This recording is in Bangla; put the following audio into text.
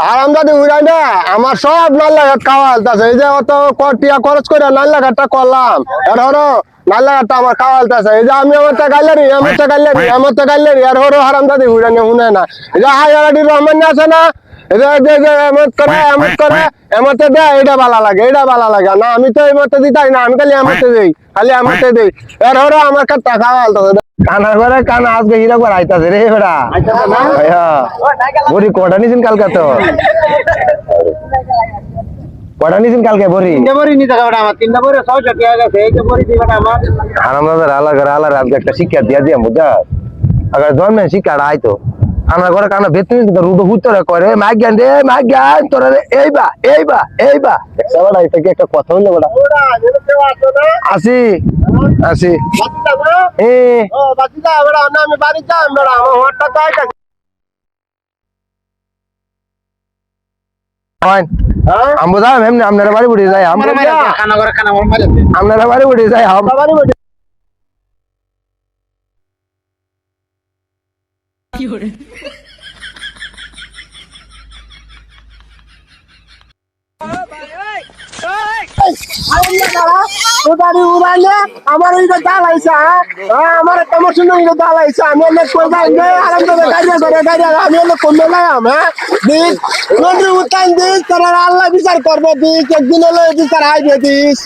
আরামদাদি উড়াই না আমার সব নাল্লা ঘাট খাওয়া হালতাছে এই যে অত টিয়া খরচ করে নাল্লা ঘাটটা করলাম আর হরো নাল্লা ঘাটটা আমার খাওয়া হালতাছে এই যে আমি আমার গাইলারি আর হরো আরামদাদি উড়াই না শুনে না এই যে হায়ারাডি রহমান আছে না এমতে দে এটা ভালো লাগে না আমি তো এই মতে দিতাই না আমি খালি এমতে দিই এর হরো আমার কাছে খাওয়া হালতাছে কানা করে কানা আজকে হিরা করে আইতাছে রে বেড়া বড়ি কটা নিছেন কালকে তো কটা নিছেন কালকে বড়ি আরামদাদার আলাদা আজকে একটা শিক্ষা দিয়া দিয়া বুঝা আগে জন্মে শিক্ষাটা আইতো আমরা ঘরে কানা বেতন রুডো হুতরে করে মাইগান তোরা এইবা এটা কি একটা কথা হইলো বড়া আসি আমি বাড়ি যাই বড়া আমার হোটটা তো আইতা আমরা যাই এমনি আপনারা বাড়ি বুড়ি যাই আপনারা বাড়ি বুড়ি যাই বাড়ি বুড়ি আমার ওই দালাইছে আমার কেমন সুন্দর দালাইছে আমি অনেক আমি অনেক কমে লাগাম হ্যাঁ উত্তান দিস তোরা আল্লাহ বিচার করবো দিস একদিন হলে বিচার আইবে দিস